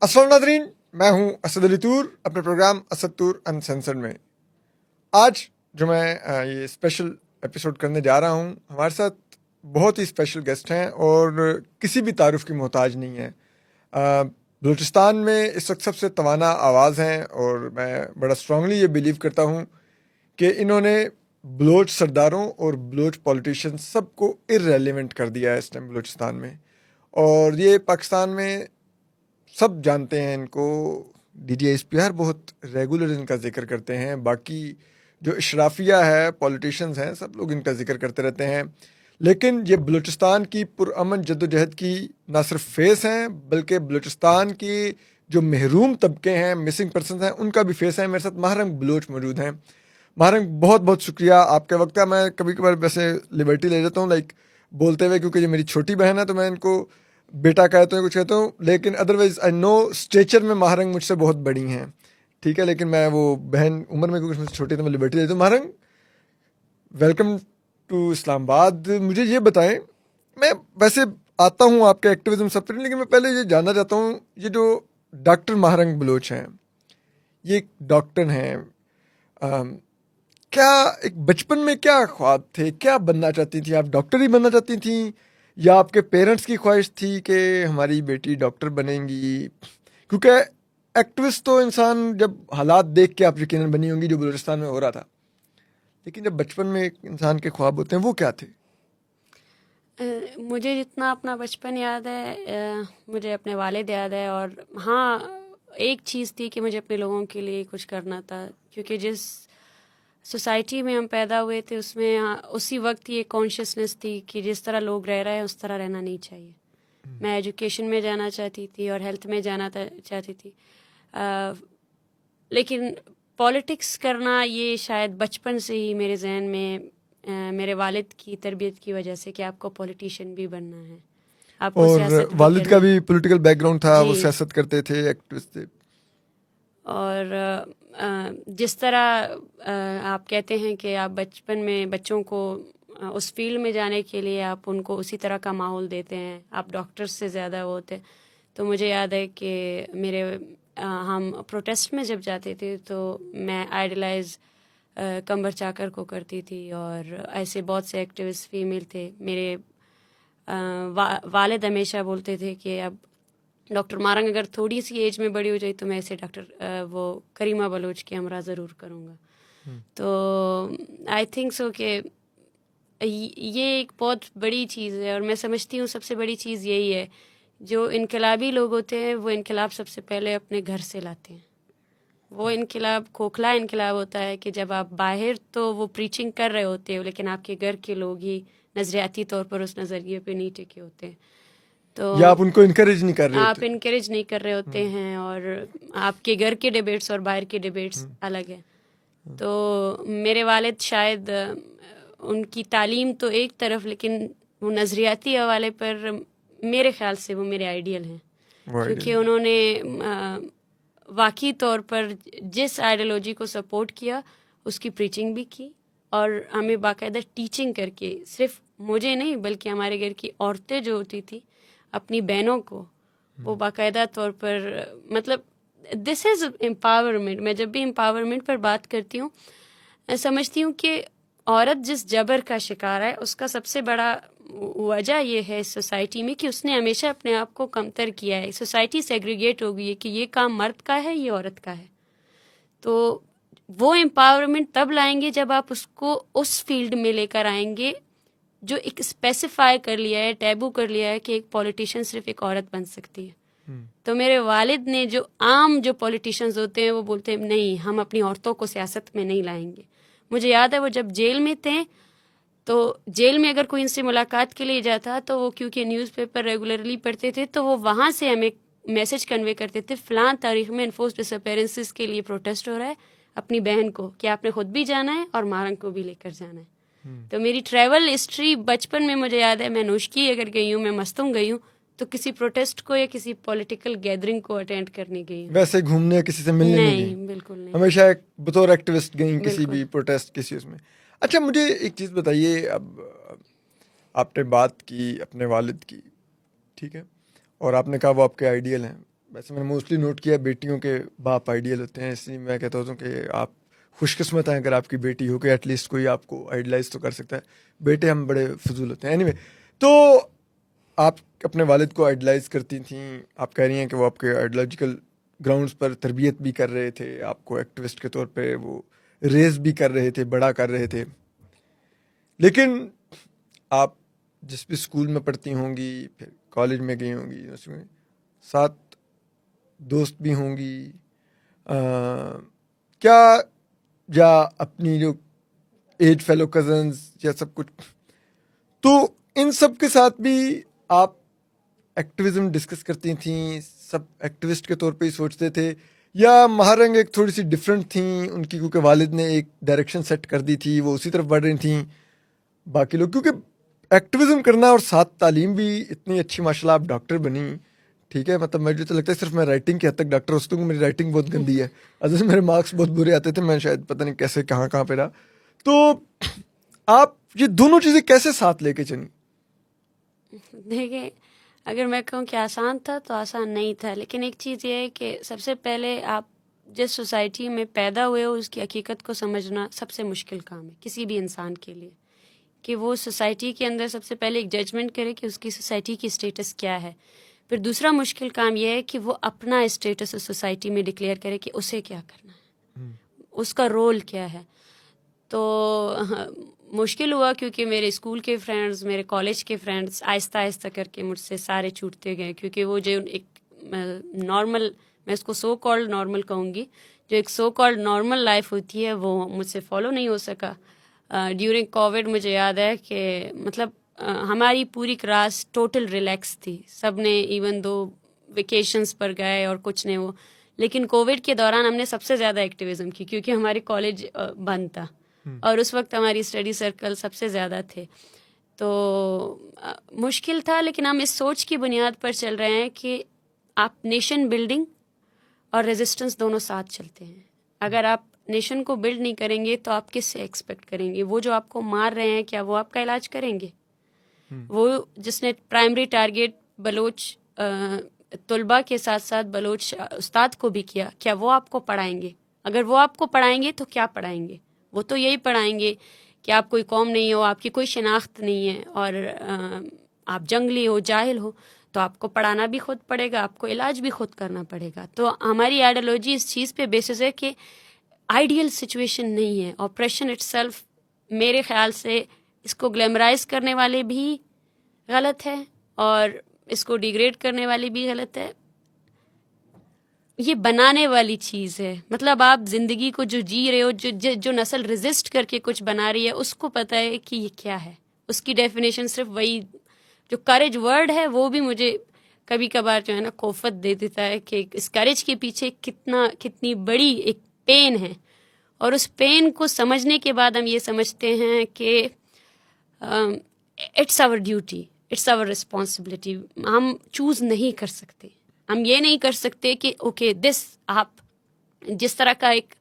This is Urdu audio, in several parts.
السلام ناظرین، میں ہوں اسد علی طور اپنے پروگرام اسد طور انسینسرڈ میں. آج جو میں یہ اسپیشل ایپیسوڈ کرنے جا رہا ہوں، ہمارے ساتھ بہت ہی اسپیشل گیسٹ ہیں اور کسی بھی تعارف کی محتاج نہیں ہیں. بلوچستان میں اس وقت سب سے توانا آواز ہیں اور میں بڑا اسٹرانگلی یہ بلیو کرتا ہوں کہ انہوں نے بلوچ سرداروں اور بلوچ پولیٹیشین سب کو ارریلیونٹ کر دیا ہے اس ٹائم بلوچستان میں. اور یہ پاکستان میں سب جانتے ہیں ان کو. D D S P R بہت ریگولر ان کا ذکر کرتے ہیں، باقی جو اشرافیہ ہے، پولیٹیشنز ہیں، سب لوگ ان کا ذکر کرتے رہتے ہیں. لیکن یہ بلوچستان کی پرامن جدوجہد کی نہ صرف فیس ہیں بلکہ بلوچستان کی جو محروم طبقے ہیں، مسنگ پرسنز ہیں، ان کا بھی فیس ہے. میرے ساتھ ماہرنگ بلوچ موجود ہیں. ماہرنگ، بہت بہت شکریہ آپ کے وقت کا. میں کبھی کبھار ویسے لبرٹی لے لیتا ہوں بولتے ہوئے، کیونکہ یہ میری چھوٹی بہن ہے تو میں ان کو بیٹا کہتا ہوں، کچھ کہتا ہوں، لیکن ادروائز آئی نو اسٹیچر میں ماہرنگ مجھ سے بہت بڑی ہیں، ٹھیک ہے. لیکن میں وہ بہن عمر میں کچھ مجھ سے چھوٹی ہے تو میں لبرٹی لیتا ہوں. ماہرنگ، ویلکم ٹو اسلام آباد. مجھے یہ بتائیں، میں ویسے آتا ہوں آپ کے ایکٹیویزم سب پر، لیکن میں پہلے یہ جاننا چاہتا ہوں، یہ جو ڈاکٹر ماہرنگ بلوچ ہیں، یہ ایک ڈاکٹر ہیں، کیا ایک بچپن میں کیا خواب تھے؟ کیا بننا چاہتی تھیں آپ؟ ڈاکٹر ہی بننا چاہتی تھیں یا آپ کے پیرنٹس کی خواہش تھی کہ ہماری بیٹی ڈاکٹر بنیں گی؟ کیونکہ ایکٹیوسٹ تو انسان جب حالات دیکھ کے آپ یقیناً بنی ہوں گی جو بلوچستان میں ہو رہا تھا، لیکن جب بچپن میں ایک انسان کے خواب ہوتے ہیں وہ کیا تھے؟ مجھے جتنا اپنا بچپن یاد ہے، مجھے اپنے والد یاد ہے. اور ہاں، ایک چیز تھی کہ مجھے اپنے لوگوں کے لیے کچھ کرنا تھا، کیونکہ جس سوسائٹی میں ہم پیدا ہوئے تھے اس میں اسی وقت یہ کانشیسنیس تھی کہ جس طرح لوگ رہ رہے ہیں اس طرح رہنا نہیں چاہیے. میں ایجوکیشن میں جانا چاہتی تھی اور ہیلتھ میں جانا چاہتی تھی، لیکن پالیٹکس کرنا یہ شاید بچپن سے ہی میرے ذہن میں، میرے والد کی تربیت کی وجہ سے، کہ آپ کو پولیٹیشین بھی بننا ہے، آپ کو اور سیاست بھی والد کا کرنی. بھی پولیٹیکل بیک گراؤنڈ تھا، وہ جی. سیاست کرتے تھے، ایکٹیوسٹ تھے. اور جس طرح آپ کہتے ہیں کہ آپ بچپن میں بچوں کو اس فیلڈ میں جانے کے لیے آپ ان کو اسی طرح کا ماحول دیتے ہیں، آپ ڈاکٹر سے زیادہ وہ ہوتے. تو مجھے یاد ہے کہ ہم پروٹیسٹ میں جب جاتے تھے تو میں آئیڈلائز قمر چاکر کو کرتی تھی، اور ایسے بہت سے ایکٹیوسٹ فیمیل تھے. میرے والد ہمیشہ بولتے تھے کہ اب ڈاکٹر مارنگ اگر تھوڑی سی ایج میں بڑی ہو جائے تو میں ایسے ڈاکٹر وہ کریمہ بلوچ کے ہمراہ ضرور کروں گا. تو آئی تھنک سو کہ یہ ایک بہت بڑی چیز ہے، اور میں سمجھتی ہوں سب سے بڑی چیز یہی ہے. جو انقلابی لوگ ہوتے ہیں وہ انقلاب سب سے پہلے اپنے گھر سے لاتے ہیں. وہ انقلاب کھوکھلا انقلاب ہوتا ہے کہ جب آپ باہر تو وہ پریچنگ کر رہے ہوتے ہو، لیکن آپ کے گھر کے لوگ ہی نظریاتی طور پر اس نظریے پہ نہیں ٹکے ہوتے ہیں. تو یا آپ ان کو انکریج نہیں کر رہے آپ ہوتے. انکریج نہیں کر رہے ہوتے ہیں، اور آپ کے گھر کے ڈیبیٹس اور باہر کے ڈیبیٹس الگ ہیں. تو میرے والد شاید ان کی تعلیم تو ایک طرف، لیکن وہ نظریاتی حوالے پر میرے خیال سے وہ میرے آئیڈیل ہیں، کیونکہ انہوں نے واقعی طور پر جس آئیڈیالوجی کو سپورٹ کیا اس کی پریچنگ بھی کی، اور ہمیں باقاعدہ ٹیچنگ کر کے، صرف مجھے نہیں بلکہ ہمارے گھر کی عورتیں جو ہوتی تھی اپنی بہنوں کو، وہ باقاعدہ طور پر، مطلب دس از امپاورمنٹ. میں جب بھی امپاورمنٹ پر بات کرتی ہوں، میں سمجھتی ہوں کہ عورت جس جبر کا شکار ہے اس کا سب سے بڑا وجہ یہ ہے اس سوسائٹی میں کہ اس نے ہمیشہ اپنے آپ کو کمتر کیا ہے. سوسائٹی سیگریگیٹ ہو گئی ہے کہ یہ کام مرد کا ہے، یہ عورت کا ہے. تو وہ امپاورمنٹ تب لائیں گے جب آپ اس کو اس فیلڈ میں لے کر آئیں گے جو ایک اسپیسیفائی کر لیا ہے، ٹیبو کر لیا ہے کہ ایک پولیٹیشین صرف ایک عورت بن سکتی ہے. تو میرے والد نے، جو عام جو پولیٹیشینز ہوتے ہیں وہ بولتے ہیں نہیں، ہم اپنی عورتوں کو سیاست میں نہیں لائیں گے. مجھے یاد ہے وہ جب جیل میں تھے تو جیل میں اگر کوئی ان سے ملاقات کے لیے جاتا تو وہ کیونکہ نیوز پیپر ریگولرلی پڑھتے تھے تو وہ وہاں سے ہمیں میسج کنوے کرتے تھے، فلاں تاریخ میں انفورس ڈس اپیرنسز کے لیے پروٹیسٹ ہو رہا ہے، اپنی بہن کو کہ آپ نے خود بھی جانا ہے اور مارنگ کو بھی لے کر جانا ہے. تو میری ٹریول ہسٹری بچپن میں مجھے یاد ہے، میں نوشکی اگر گئی ہوں، میں مستونگ گئی ہوں تو کسی پروٹیسٹ کو یا کسی پولیٹیکل گیدرنگ کو اٹینڈ کرنے گئی ہوں. ویسے گھومنے کسی سے ملنے نہیں گئی؟ بالکل نہیں. ہمیشہ ایک بطور ایکٹیوسٹ گئیں کسی بالکل. بھی پروٹیسٹ کسی اس میں. اچھا، مجھے ایک چیز بتائیے، اب آپ نے بات کی اپنے والد کی، ٹھیک ہے، اور آپ نے کہا وہ آپ کے آئیڈیل ہیں. ویسے میں نے موسٹلی نوٹ کیا بیٹیوں کے باپ آئیڈیل ہوتے ہیں, اس لیے میں کہتا ہوں کہ آپ خوش قسمت ہیں اگر آپ کی بیٹی ہو کہ ایٹ لیسٹ کوئی آپ کو آئیڈلائز تو کر سکتا ہے. بیٹے ہم بڑے فضول ہوتے ہیں. اینی وے, تو آپ اپنے والد کو آئیڈلائز کرتی تھیں, آپ کہہ رہی ہیں کہ وہ آپ کے آئیڈیالوجیکل گراؤنڈز پر تربیت بھی کر رہے تھے, آپ کو ایکٹیوسٹ کے طور پہ وہ ریز بھی کر رہے تھے, بڑا کر رہے تھے. لیکن آپ جس بھی اسکول میں پڑھتی ہوں گی, پھر کالج میں گئی ہوں گی, اس میں ساتھ دوست بھی ہوں گی, کیا یا اپنی جو ایج فیلو کزنز یا سب کچھ, تو ان سب کے ساتھ بھی آپ ایکٹیویزم ڈسکس کرتی تھیں, سب ایکٹیوسٹ کے طور پہ ہی سوچتے تھے, یا مہارنگ ایک تھوڑی سی ڈفرینٹ تھیں ان کی, کیونکہ والد نے ایک ڈائریکشن سیٹ کر دی تھی, وہ اسی طرف بڑھ رہی تھیں. باقی لوگ کیونکہ ایکٹیویزم کرنا اور ساتھ تعلیم بھی اتنی اچھی, ماشاء اللہ آپ ڈاکٹر بنی, ٹھیک ہے, مطلب مجھے تو لگتا ہے صرف میں رائٹنگ کی حد تک ڈاکٹر ہو سکتا ہوں, میری رائٹنگ بہت گندی ہے, اصل میرے مارکس بہت برے آتے تھے, میں شاید پتہ نہیں کیسے کہاں پہ رہا. تو آپ یہ دونوں چیزیں کیسے ساتھ لے کے چلیں؟ دیکھیں, اگر میں کہوں کہ آسان تھا تو آسان نہیں تھا, لیکن ایک چیز یہ ہے کہ سب سے پہلے آپ جس سوسائٹی میں پیدا ہوئے ہو اس کی حقیقت کو سمجھنا سب سے مشکل کام ہے کسی بھی انسان کے لیے, کہ وہ سوسائٹی کے اندر سب سے پہلے ایک ججمنٹ کرے کہ اس کی سوسائٹی کی اسٹیٹس کیا ہے. پھر دوسرا مشکل کام یہ ہے کہ وہ اپنا اسٹیٹس اس سوسائٹی میں ڈکلیئر کرے کہ اسے کیا کرنا ہے, اس کا رول کیا ہے. تو مشکل ہوا کیونکہ میرے اسکول کے فرینڈز, میرے کالج کے فرینڈز آہستہ آہستہ کر کے مجھ سے سارے چھوٹتے گئے, کیونکہ وہ جو ایک نارمل, میں اس کو سو کالڈ نارمل کہوں گی, جو ایک سو کالڈ نارمل لائف ہوتی ہے وہ مجھ سے فالو نہیں ہو سکا. ڈیورنگ کووڈ مجھے یاد ہے کہ مطلب ہماری پوری کلاس ٹوٹل ریلیکس تھی, سب نے ایون دو ویکیشنز پر گئے اور کچھ نے وہ, لیکن کووڈ کے دوران ہم نے سب سے زیادہ ایکٹیویزم کی کیونکہ ہمارے کالج بند تھا اور اس وقت ہماری اسٹڈی سرکل سب سے زیادہ تھے. تو مشکل تھا, لیکن ہم اس سوچ کی بنیاد پر چل رہے ہیں کہ آپ نیشن بلڈنگ اور ریزسٹنس دونوں ساتھ چلتے ہیں. اگر آپ نیشن کو بلڈ نہیں کریں گے تو آپ کس سے ایکسپیکٹ کریں گے؟ وہ جو آپ کو مار رہے ہیں کیا وہ آپ کا علاج کریں گے؟ وہ جس نے پرائمری ٹارگیٹ بلوچ طلباء کے ساتھ ساتھ بلوچ استاد کو بھی کیا, کیا وہ آپ کو پڑھائیں گے؟ اگر وہ آپ کو پڑھائیں گے تو کیا پڑھائیں گے؟ وہ تو یہی پڑھائیں گے کہ آپ کوئی قوم نہیں ہو, آپ کی کوئی شناخت نہیں ہے اور آپ جنگلی ہو, جاہل ہو, تو آپ کو پڑھانا بھی خود پڑے گا, آپ کو علاج بھی خود کرنا پڑے گا. تو ہماری آئیڈیالوجی اس چیز پہ بیسس ہے کہ آئیڈیل سچویشن نہیں ہے. آپریشن اٹ سیلف میرے خیال سے اس کو گلیمرائز کرنے والے بھی غلط ہے اور اس کو ڈیگریڈ کرنے والی بھی غلط ہے. یہ بنانے والی چیز ہے, مطلب آپ زندگی کو جو جی رہے ہو, جو نسل ریزسٹ کر کے کچھ بنا رہی ہے اس کو پتہ ہے کہ یہ کیا ہے. اس کی ڈیفینیشن صرف وہی, جو کریج ورڈ ہے وہ بھی مجھے کبھی کبھار جو ہے نا کوفت دے دیتا ہے کہ اس کریج کے پیچھے کتنی بڑی ایک پین ہے, اور اس پین کو سمجھنے کے بعد ہم یہ سمجھتے ہیں کہ it's our duty, it's our responsibility. ہم چوز نہیں کر سکتے, ہم یہ نہیں کر سکتے کہ اوکے دس, آپ جس طرح کا ایک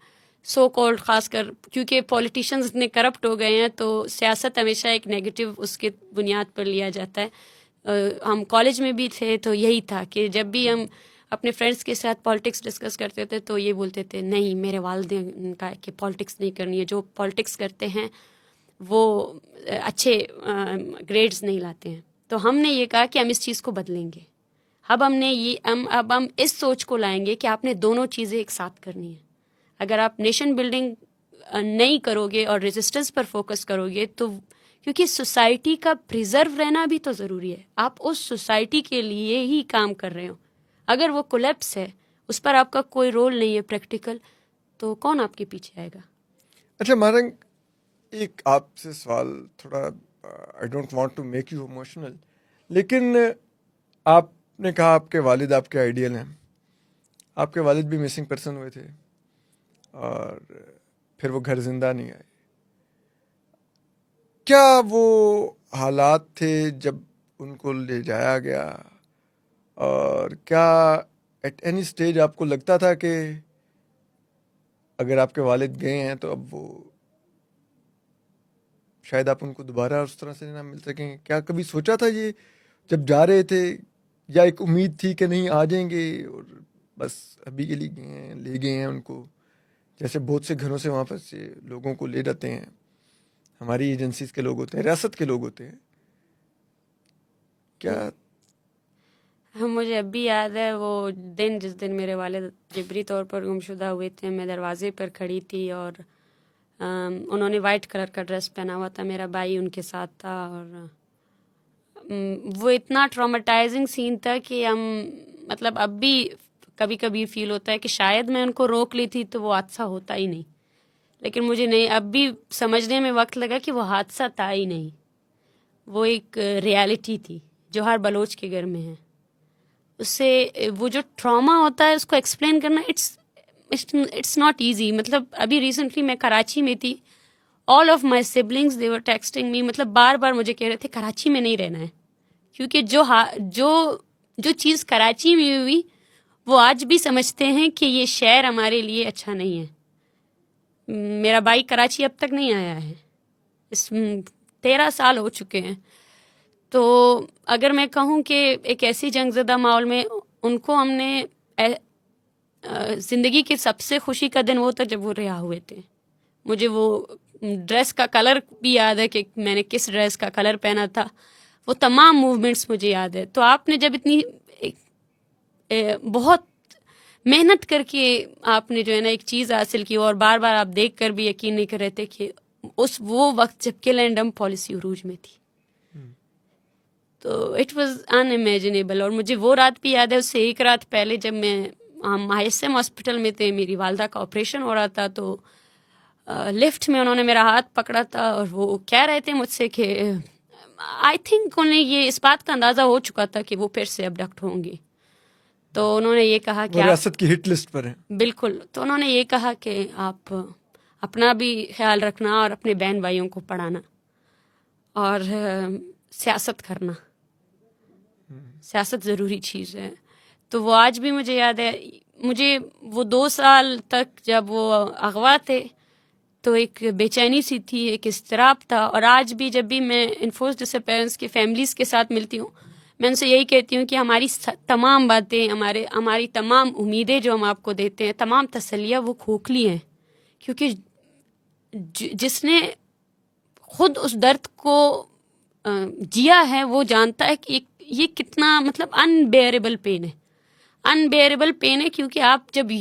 سو کالڈ, خاص کر کیونکہ پولیٹیشنز اتنے کرپٹ ہو گئے ہیں تو سیاست ہمیشہ ایک نیگیٹو اس کے بنیاد پر لیا جاتا ہے. ہم کالج میں بھی تھے تو یہی تھا کہ جب بھی ہم اپنے فرینڈس کے ساتھ پالیٹکس ڈسکس کرتے تھے تو یہ بولتے تھے نہیں, میرے والدین کا کہ پالیٹکس نہیں کرنی ہے, جو پالیٹکس کرتے ہیں وہ اچھے گریڈز نہیں لاتے ہیں. تو ہم نے یہ کہا کہ ہم اس چیز کو بدلیں گے. اب ہم اس سوچ کو لائیں گے کہ آپ نے دونوں چیزیں ایک ساتھ کرنی ہیں. اگر آپ نیشن بلڈنگ نہیں کرو گے اور ریزسٹنس پر فوکس کرو گے تو, کیونکہ سوسائٹی کا پریزرو رہنا بھی تو ضروری ہے, آپ اس سوسائٹی کے لیے ہی کام کر رہے ہو. اگر وہ کولیپس ہے, اس پر آپ کا کوئی رول نہیں ہے پریکٹیکل, تو کون آپ کے پیچھے آئے گا؟ اچھا مہرنگ, ایک آپ سے سوال تھوڑا, I don't want to make you emotional, لیکن آپ نے کہا آپ کے والد آپ کے آئیڈیل ہیں, آپ کے والد بھی مسنگ پرسن ہوئے تھے اور پھر وہ گھر زندہ نہیں آئے. کیا وہ حالات تھے جب ان کو لے جایا گیا, اور کیا ایٹ اینی اسٹیج آپ کو لگتا تھا کہ اگر آپ کے والد گئے ہیں تو اب وہ شاید آپ ان کو دوبارہ اس طرح سے نہ مل سکیں؟ کیا کبھی سوچا تھا یہ جب جا رہے تھے, یا ایک امید تھی کہ نہیں آ جائیں گے اور بس ابھی کے لیے گئے ہیں, لے گئے ہیں ان کو, جیسے بہت سے گھروں سے وہاں پر سے لوگوں کو لے جاتے ہیں, ہماری ایجنسیز کے لوگ ہوتے ہیں, ریاست کے لوگ ہوتے ہیں. کیا مجھے اب بھی یاد ہے وہ دن جس دن میرے والد جبری طور پر گمشدہ ہوئے تھے. میں دروازے پر کھڑی تھی اور انہوں نے وائٹ کلر کا ڈریس پہنا ہوا تھا, میرا بھائی ان کے ساتھ تھا, اور وہ اتنا ٹراماٹائزنگ سین تھا کہ ہم مطلب اب بھی کبھی کبھی فیل ہوتا ہے کہ شاید میں ان کو روک لی تھی تو وہ حادثہ ہوتا ہی نہیں. لیکن مجھے نہیں, اب بھی سمجھنے میں وقت لگا کہ وہ حادثہ تھا ہی نہیں, وہ ایک ریالٹی تھی جو ہر بلوچ کے گھر میں ہے. اس سے وہ جو ٹراما ہوتا ہے اس کو ایکسپلین کرنا اٹس ناٹ ایزی. مطلب ابھی ریسنٹلی میں کراچی میں تھی, all of my siblings they were texting me, مطلب بار بار مجھے کہہ رہے تھے کراچی میں نہیں رہنا ہے, کیونکہ جو چیز کراچی میں ہوئی وہ آج بھی سمجھتے ہیں کہ یہ شہر ہمارے لیے اچھا نہیں ہے. میرا بھائی کراچی اب تک نہیں آیا ہے, 13 سال ہو چکے ہیں. تو اگر میں کہوں کہ ایک ایسی جنگ زدہ ماحول میں ان کو ہم نے زندگی کی سب سے خوشی کا دن وہ تھا جب وہ رہا ہوئے تھے. مجھے وہ ڈریس کا کلر بھی یاد ہے کہ میں نے کس ڈریس کا کلر پہنا تھا, وہ تمام موومنٹس مجھے یاد ہے. تو آپ نے جب اتنی بہت محنت کر کے آپ نے جو ہے نا ایک چیز حاصل کی, اور بار بار آپ دیکھ کر بھی یقین نہیں کر رہے تھے کہ وہ وقت جب کہ لینڈم پالیسی عروج میں تھی, تو اٹ واز ان امیجنیبل. اور مجھے وہ رات بھی یاد ہے, اس سے ایک رات پہلے جب ہم ISM ہاسپٹل میں تھے, میری والدہ کا آپریشن ہو رہا تھا, تو لفٹ میں انہوں نے میرا ہاتھ پکڑا تھا اور وہ کہہ رہے تھے مجھ سے کہ آئی تھنک انہیں یہ اس بات کا اندازہ ہو چکا تھا کہ وہ پھر سے ابڈکٹ ہوں گے. تو انہوں نے یہ کہا کہ ریاست کی ہٹ لسٹ پر ہیں. بالکل. تو انہوں نے یہ کہا کہ آپ اپنا بھی خیال رکھنا اور اپنے بہن بھائیوں کو پڑھانا اور سیاست کرنا, سیاست ضروری چیز ہے. تو وہ آج بھی مجھے یاد ہے. مجھے وہ 2 سال تک جب وہ اغوا تھے تو ایک بے چینی سی تھی, ایک اضطراب تھا. اور آج بھی جب بھی میں انفورسڈ ڈس پیرنٹس کی فیملیز کے ساتھ ملتی ہوں, میں ان سے یہی کہتی ہوں کہ ہماری تمام باتیں, ہماری تمام امیدیں جو ہم آپ کو دیتے ہیں, تمام تسلیاں وہ کھوکھلی ہیں, کیونکہ جس نے خود اس درد کو جیا ہے وہ جانتا ہے کہ یہ کتنا مطلب انبیئریبل پین ہے. انبیئریبل پین ہے کیونکہ آپ جب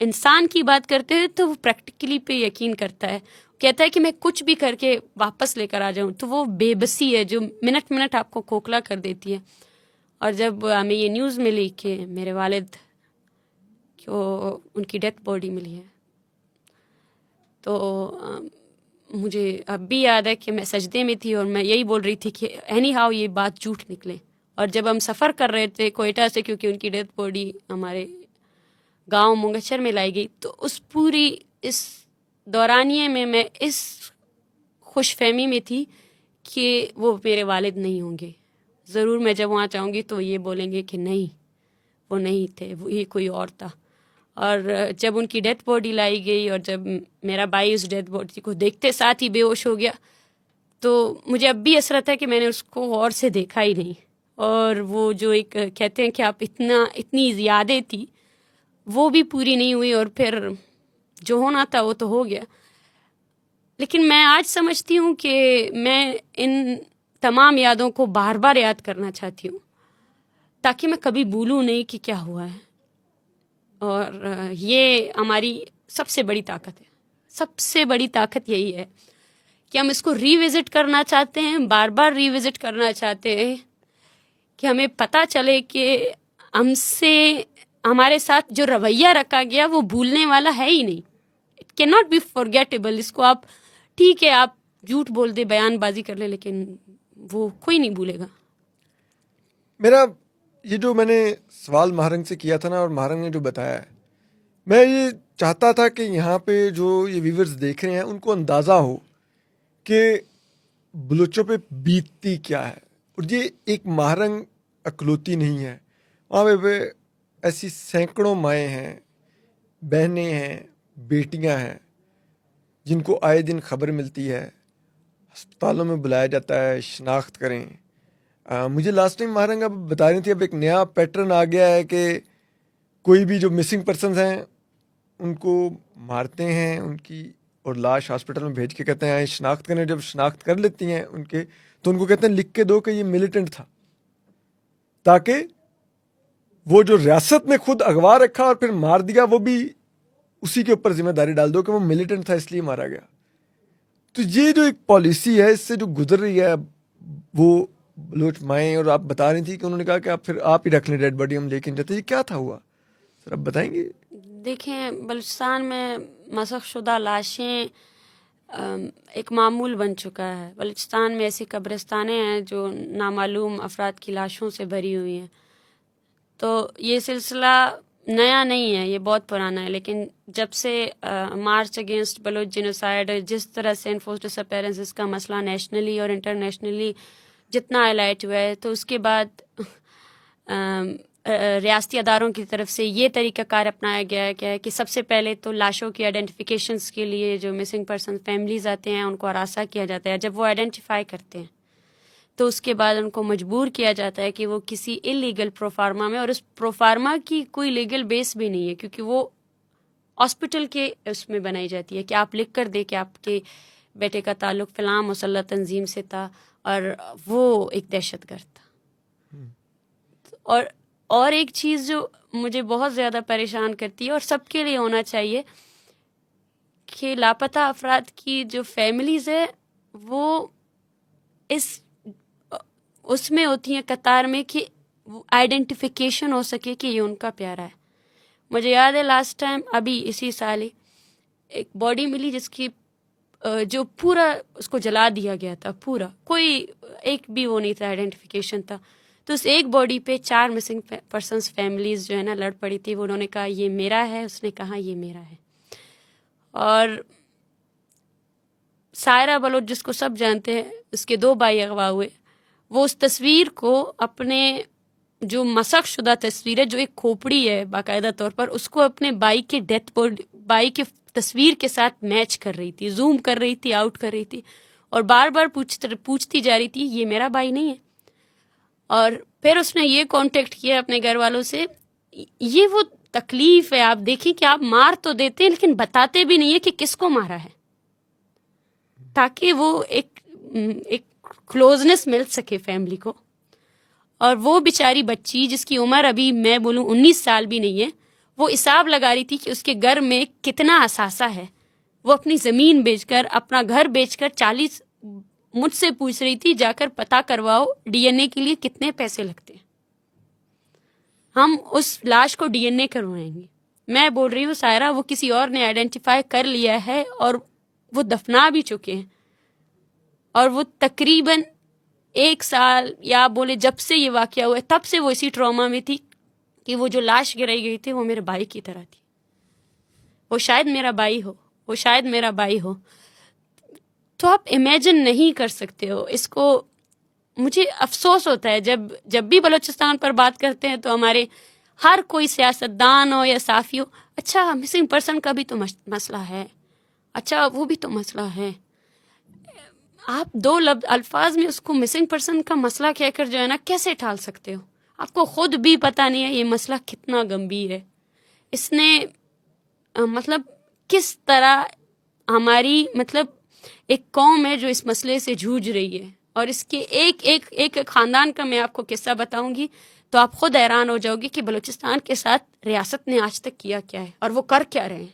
انسان کی بات کرتے ہیں تو وہ پریکٹیکلی پہ یقین کرتا ہے, کہتا ہے کہ میں کچھ بھی کر کے واپس لے کر آ جاؤں. تو وہ بے بسی ہے جو منٹ منٹ آپ کو کھوکھلا کر دیتی ہے. اور جب ہمیں یہ نیوز ملی کہ میرے والد کو ان کی ڈیتھ باڈی ملی ہے, تو مجھے اب بھی یاد ہے کہ میں سجدے میں تھی اور میں یہی بول رہی تھی کہ اینی ہاؤ یہ بات جھوٹ نکلے. اور جب ہم سفر کر رہے تھے کوئٹہ سے, کیونکہ ان کی ڈیتھ باڈی ہمارے گاؤں منگچر میں لائی گئی, تو اس پوری اس دورانیے میں میں اس خوش فہمی میں تھی کہ وہ میرے والد نہیں ہوں گے. ضرور میں جب وہاں جاؤں گی تو یہ بولیں گے کہ نہیں وہ نہیں تھے, وہ یہ کوئی اور تھا. اور جب ان کی ڈیتھ باڈی لائی گئی اور جب میرا بھائی اس ڈیتھ باڈی کو دیکھتے ساتھ ہی بے ہوش ہو گیا, تو مجھے اب بھی حسرت ہے کہ میں نے اس کو غور سے دیکھا ہی نہیں. اور وہ جو ایک کہتے ہیں کہ آپ اتنی زیادہ تھی وہ بھی پوری نہیں ہوئی, اور پھر جو ہونا تھا وہ تو ہو گیا. لیکن میں آج سمجھتی ہوں کہ میں ان تمام یادوں کو بار بار یاد کرنا چاہتی ہوں تاکہ میں کبھی بھولوں نہیں کہ کیا ہوا ہے. اور یہ ہماری سب سے بڑی طاقت ہے, سب سے بڑی طاقت یہی ہے کہ ہم اس کو ری وزٹ کرنا چاہتے ہیں, بار بار ری وزٹ کرنا چاہتے ہیں کہ ہمیں پتہ چلے کہ ہمارے ساتھ جو رویہ رکھا گیا وہ بھولنے والا ہے ہی نہیں. It can not be forgettable. اس کو آپ ٹھیک ہے آپ جھوٹ بول دے, بیان بازی کر لے, لیکن وہ کوئی نہیں بھولے گا. میرا یہ جو میں نے سوال مہرنگ سے کیا تھا نا, اور مہرنگ نے جو بتایا ہے, میں یہ چاہتا تھا کہ یہاں پہ جو یہ ویورز دیکھ رہے ہیں ان کو اندازہ ہو کہ بلوچوں پہ بیتتی کیا ہے. اور یہ ایک مہرنگ اکلوتی نہیں ہے, وہاں پہ ایسی سینکڑوں مائیں ہیں, بہنیں ہیں, بیٹیاں ہیں جن کو آئے دن خبر ملتی ہے, ہسپتالوں میں بلایا جاتا ہے شناخت کریں. مجھے لاسٹ ٹائم مہرنگ اب بتا رہی تھی, اب ایک نیا پیٹرن آ گیا ہے کہ کوئی بھی جو مسنگ پرسنز ہیں ان کو مارتے ہیں ان کی، اور لاش ہاسپٹل میں بھیج کے کہتے ہیں شناخت کرنے. جب شناخت کر لیتی ہیں ان کے تو ان کو کہتے ہیں لکھ کے دو کہ یہ ملیٹنٹ تھا، تاکہ وہ جو ریاست نے خود اغوا رکھا اور پھر مار دیا وہ بھی اسی کے اوپر ذمہ داری ڈال دو کہ وہ ملیٹنٹ تھا اس لیے مارا گیا. تو یہ جو ایک پالیسی ہے اس سے جو گزر رہی ہے وہ بلوچ مائیں، اور آپ بتا رہی تھی کہ انہوں نے کہا کہ پھر آپ ہی رکھ لیں ڈیڈ باڈی، ہم لے کے نہیں جاتے. یہ کیا تھا ہوا سر، آپ بتائیں گے؟ دیکھیں، بلوچستان میں مسخ شدہ لاشیں ایک معمول بن چکا ہے. بلوچستان میں ایسی قبرستانیں ہیں جو نامعلوم افراد کی لاشوں سے بھری ہوئی ہیں. تو یہ سلسلہ نیا نہیں ہے، یہ بہت پرانا ہے. لیکن جب سے مارچ اگینسٹ بلوچ جینوسائیڈ، جس طرح سے انفورسڈ ڈس اپیرنسز کا مسئلہ نیشنلی اور انٹرنیشنلی جتنا ہائلائٹ ہوا ہے، تو اس کے بعد ریاستی اداروں کی طرف سے یہ طریقہ کار اپنایا گیا ہے کہ سب سے پہلے تو لاشوں کی آئیڈینٹیفیکیشنز کے لیے جو مسنگ پرسن فیملیز آتے ہیں ان کو ہراساں کیا جاتا ہے. جب وہ آئیڈینٹیفائی کرتے ہیں تو اس کے بعد ان کو مجبور کیا جاتا ہے کہ وہ کسی انلیگل پروفارما میں، اور اس پروفارما کی کوئی لیگل بیس بھی نہیں ہے کیونکہ وہ ہاسپٹل کے اس میں بنائی جاتی ہے کہ آپ لکھ کر دیں کہ آپ کے بیٹے کا تعلق فلاں مسلح تنظیم سے تھا اور وہ ایک دہشت گرد تھا. اور ایک چیز جو مجھے بہت زیادہ پریشان کرتی ہے اور سب کے لیے ہونا چاہیے کہ لاپتہ افراد کی جو فیملیز ہے وہ اس میں ہوتی ہیں قطار میں کہ آئیڈینٹیفیکیشن ہو سکے کہ یہ ان کا پیارا ہے. مجھے یاد ہے لاسٹ ٹائم ابھی اسی سال ہی ایک باڈی ملی جس کی جو پورا اس کو جلا دیا گیا تھا، پورا کوئی ایک بھی وہ نہیں تھا، آئیڈینٹیفیکیشن تھا. تو اس ایک باڈی پہ 4 مسنگ پرسنس فیملیز جو ہے نا لڑ پڑی تھی. وہ انہوں نے کہا یہ میرا ہے، اس نے کہا یہ میرا ہے. اور سائرہ بلوچ جس کو سب جانتے ہیں، اس کے 2 بھائی اغوا ہوئے. وہ اس تصویر کو اپنے جو مسخ شدہ تصویر ہے، جو ایک کھوپڑی ہے باقاعدہ طور پر، اس کو اپنے بھائی کے بھائی کے تصویر کے ساتھ میچ کر رہی تھی، زوم کر رہی تھی، آؤٹ کر رہی تھی، اور بار بار پوچھتی جا رہی تھی یہ میرا بھائی نہیں ہے. اور پھر اس نے یہ کانٹیکٹ کیا اپنے گھر والوں سے. یہ وہ تکلیف ہے، آپ دیکھیں کہ آپ مار تو دیتے ہیں لیکن بتاتے بھی نہیں ہے کہ کس کو مارا ہے، تاکہ وہ ایک کلوزنس مل سکے فیملی کو. اور وہ بیچاری بچی جس کی عمر ابھی میں بولوں 19 سال بھی نہیں ہے، وہ حساب لگا رہی تھی کہ اس کے گھر میں کتنا اثاثہ ہے. وہ اپنی زمین بیچ کر، اپنا گھر بیچ کر 40 مجھ سے پوچھ رہی تھی جا کر پتہ کرواؤ ڈی این اے کے لیے کتنے پیسے لگتے ہیں، ہم اس لاش کو ڈی این اے کروائیں گے. میں بول رہی ہوں سائرہ، وہ کسی اور نے آئیڈینٹیفائی کر لیا ہے اور وہ دفنا بھی چکے ہیں. اور وہ تقریباً 1 سال یا بولے جب سے یہ واقعہ ہوا ہے تب سے وہ اسی ٹراما میں تھی کہ وہ جو لاش گرائی گئی تھی وہ میرے بھائی کی طرح تھی، وہ شاید میرا بھائی ہو. تو آپ امیجن نہیں کر سکتے ہو اس کو. مجھے افسوس ہوتا ہے جب بھی بلوچستان پر بات کرتے ہیں تو ہمارے ہر کوئی سیاستدان ہو یا صحافی ہو، اچھا مسنگ پرسن کا بھی تو مسئلہ ہے، اچھا وہ بھی تو مسئلہ ہے. آپ 2 الفاظ میں اس کو مسنگ پرسن کا مسئلہ کہہ کر جو ہے نا کیسے ٹال سکتے ہو؟ آپ کو خود بھی پتہ نہیں ہے یہ مسئلہ کتنا گمبھیر ہے. اس نے مطلب کس طرح ہماری ایک قوم ہے جو اس مسئلے سے جھوج رہی ہے. اور اس کے ایک خاندان کا میں آپ کو قصہ بتاؤں گی تو آپ خود حیران ہو جاؤ گی کہ بلوچستان کے ساتھ ریاست نے آج تک کیا کیا ہے اور وہ کر کیا رہے ہیں.